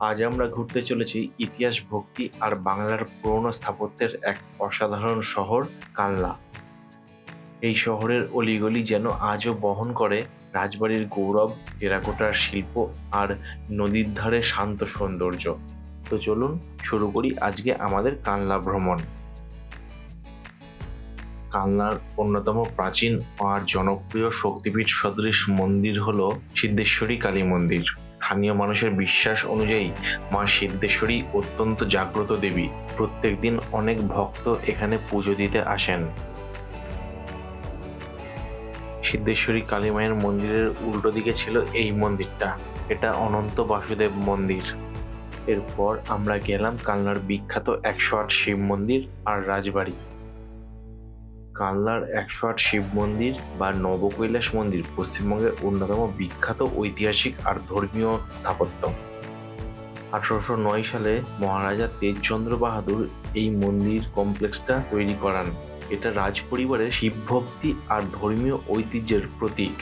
আজ আমরা ঘুরতে চলেছি ইতিহাস, ভক্তি আর বাংলার পুরনো স্থাপত্যের এক অসাধারণ শহর কালনা। এই শহরের অলিগলি যেন আজও বহন করে রাজবাড়ির গৌরব, টেরাকোটার শিল্প আর নদীর ধারে শান্ত সৌন্দর্য। তো চলুন শুরু করি আজকে আমাদের কালনা ভ্রমণ। কালনার অন্যতম প্রাচীন আর জনপ্রিয় শক্তিপীঠ সদৃশ মন্দির হল সিদ্ধেশ্বরী কালী মন্দির। স্থানীয় মানুষের বিশ্বাস অনুযায়ী মা সিদ্ধেশ্বরী অত্যন্ত জাগ্রত দেবী। প্রত্যেকদিন অনেক ভক্ত এখানে পুজো দিতে আসেন। সিদ্ধেশ্বরী কালী মায়ের মন্দিরের উল্টো দিকে ছিল এই মন্দিরটা। এটা অনন্ত বাসুদেব মন্দির। এরপর আমরা গেলাম কালনার বিখ্যাত ১০৮ শিব মন্দির আর রাজবাড়ি। কালনার ১০৮ শিব মন্দির বা নবকৈলাস মন্দির পশ্চিমবঙ্গের অন্যতম বিখ্যাত ঐতিহাসিক আর ধর্মীয় স্থাপত্য। ১৮০৯ সালে মহারাজা তেজচন্দ্র বাহাদুর এই মন্দির কমপ্লেক্সটা তৈরি করান। এটা রাজপরিবারের শিবভক্তি আর ধর্মীয় ঐতিহ্যের প্রতীক।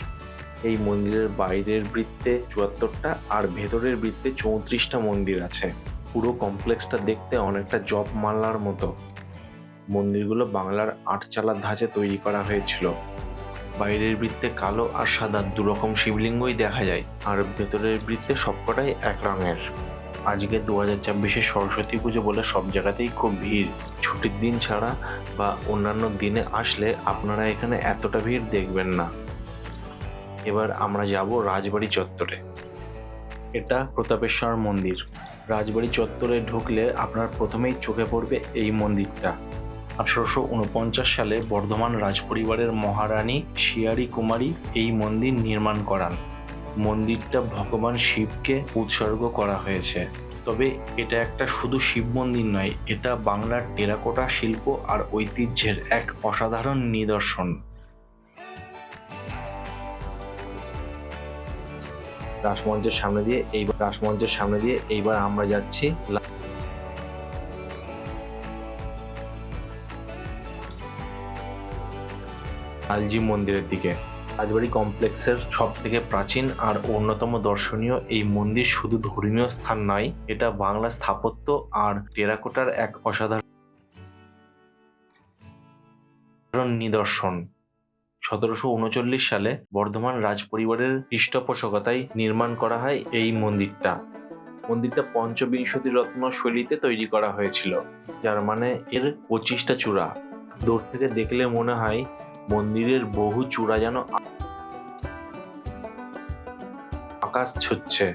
এই মন্দিরের বাইরের বৃত্তে ৭৪টা আর ভেতরের বৃত্তে ৩৪টা মন্দির আছে। পুরো কমপ্লেক্সটা দেখতে অনেকটা জপমালার মতো। মন্দিরগুলো বাংলার আটচালা ধাঁচে তৈরি করা হয়েছিল। বাইরের বৃত্তে কালো আর সাদা দুরকম শিবলিঙ্গই দেখা যায়, আর ভেতরের বৃত্তে সবকটাই এক রঙের। আজকে ২০২৬-এ সরস্বতী পুজো বলে সব জায়গাতেই খুব ভিড়। ছুটির দিন ছাড়া বা অন্যান্য দিনে আসলে আপনারা এখানে এতটা ভিড় দেখবেন না। এবার আমরা যাব রাজবাড়ি চত্বরে। এটা প্রতাপেশ্বর মন্দির। রাজবাড়ি চত্বরে ঢুকলে আপনার প্রথমেই চোখে পড়বে এই মন্দিরটা। ১৮৪৯ সালে বর্ধমান রাজপরিবারের মহারানী শিয়ারি কুমারী এই মন্দির নির্মাণ করান। মন্দিরটা ভগবান শিবকে উৎসর্গ করা হয়েছে। তবে এটা একটা শুধু শিব মন্দির নয়, এটা বাংলার টেরাকোটা শিল্প আর ঐতিহ্যের এক অসাধারণ নিদর্শন। রাসমঞ্চের সামনে দিয়ে এইবার আমরা যাচ্ছি লালজি মন্দিরের দিকে। রাজবাড়ি কমপ্লেক্সের সব থেকে প্রাচীন আর অন্যতম দর্শনীয় এই মন্দির শুধু ধর্মীয় স্থান নয়, এটা বাংলা স্থাপত্য আর টেরাকোটার এক অসাধারণ নিদর্শন। ১৭৩৯ সালে বর্ধমান রাজপরিবারের পৃষ্ঠপোষকতায় নির্মাণ করা হয় এই মন্দিরটা। মন্দিরটা পঞ্চবিংশতি রত্ন শৈলীতে তৈরি করা হয়েছিল, যার মানে এর ২৫টা চূড়া। দূর থেকে দেখলে মনে হয় মন্দিরের বহু চূড়া যেন আকাশ ছুঁচ্ছে।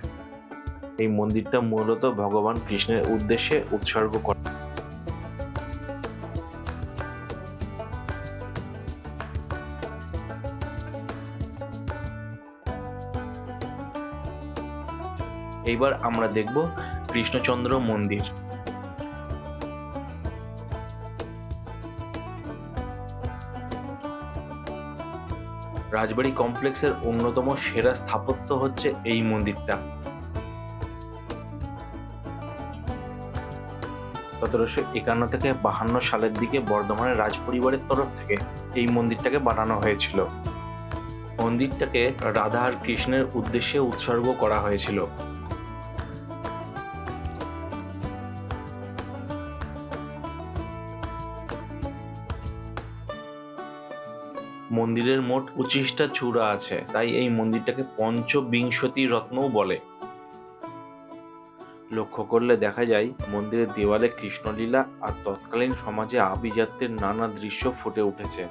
এই মন্দিরটা মূলত ভগবান কৃষ্ণের উদ্দেশ্যে উৎসর্গ করা। এইবার আমরা দেখব কৃষ্ণচন্দ্র মন্দির। রাজবাড়ি কমপ্লেক্সের অন্যতম সেরা স্থাপত্য হচ্ছে এই মন্দিরটা। ১৭৫১ থেকে ৫২ সালের দিকে বর্ধমানের রাজপরিবারের তরফ থেকে এই মন্দিরটাকে বানানো হয়েছিল। মন্দিরটাকে রাধা আর কৃষ্ণের উদ্দেশ্যে উৎসর্গ করা হয়েছিল। মন্দিরের মোট ২৫টা চূড়া আছে, তাই এই মন্দিরটাকে পঞ্চবিংশতি রত্নও বলে। লক্ষ্য করলে দেখা যায় মন্দিরের দেওয়ালে কৃষ্ণলীলা আর তৎকালীন সমাজে আভিজাত্যের নানা দৃশ্য ফুটে উঠেছে।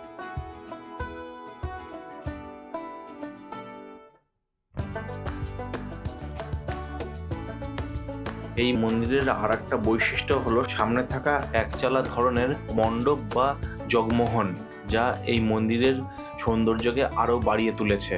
এই মন্দিরের আর একটা বৈশিষ্ট্য হলো সামনে থাকা একচালা ধরনের মণ্ডপ বা জগমোহন, যা এই মন্দিরের সৌন্দর্যকে আরো বাড়িয়ে তুলেছে।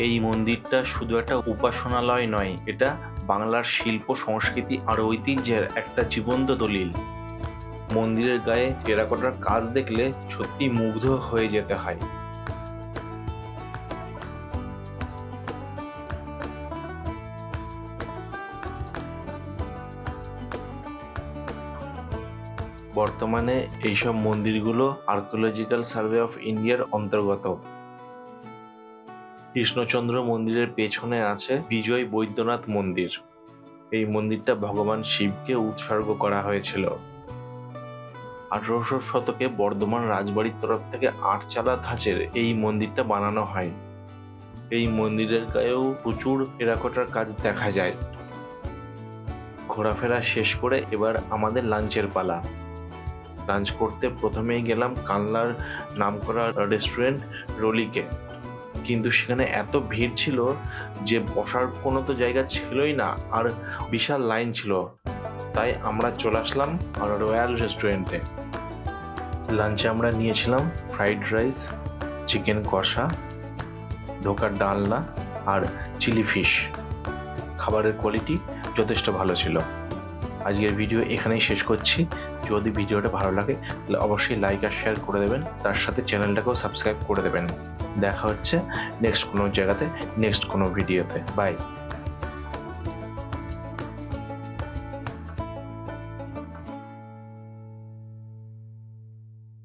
এই মন্দিরটা শুধু একটা উপাসনালয় নয়, এটা বাংলার শিল্প, সংস্কৃতি আর ঐতিহ্যের একটা জীবন্ত দলিল। মন্দিরের গায়ে টেরাকোটার কাজ দেখলে সত্যি মুগ্ধ হয়ে যেতে হয়। বর্তমানে এইসব মন্দিরগুলো আর্কিওলজিক্যাল সার্ভে অফ ইন্ডিয়ার অন্তর্গত। কৃষ্ণচন্দ্র মন্দিরের পেছনে আছে বিজয় বৈদ্যনাথ মন্দির। এই মন্দিরটা ভগবান শিবকে উৎসর্গ করা হয়েছিল। 1800 শতকে বর্ধমান রাজবাড়ির তরফ থেকে 8 চালা ধাঁচের এই মন্দিরটা বানানো হয়। এই মন্দিরের গায়েও প্রচুর টেরাকোটার কাজ দেখা যায়। ঘোরাফেরা শেষ করে এবার আমাদের লাঞ্চের পালা। লাঞ্চ করতে প্রথমেই গেলাম কানলার নামকরা রেস্টুরেন্ট রলিকে, কিন্তু সেখানে এত ভিড় ছিল যে বসার কোনো তো জায়গা ছিলই না, আর বিশাল লাইন ছিল। তাই আমরা চলে আসলাম রয়্যাল রেস্টুরেন্টে। লাঞ্চে আমরা নিয়েছিলাম ফ্রাইড রাইস, চিকেন কষা, ধোকার ডালনা আর চিলি ফিশ। খাবারের কোয়ালিটি যথেষ্ট ভালো ছিল। আজকের ভিডিও এখানেই শেষ করছি। যদি ভিডিওটা ভালো লাগে তাহলে অবশ্যই লাইক আর শেয়ার করে দেবেন, তার সাথে চ্যানেলটাকেও সাবস্ক্রাইব করে দেবেন। দেখা হচ্ছে নেক্সট কোনো জায়গাতে, নেক্সট কোনো ভিডিওতে। বাই।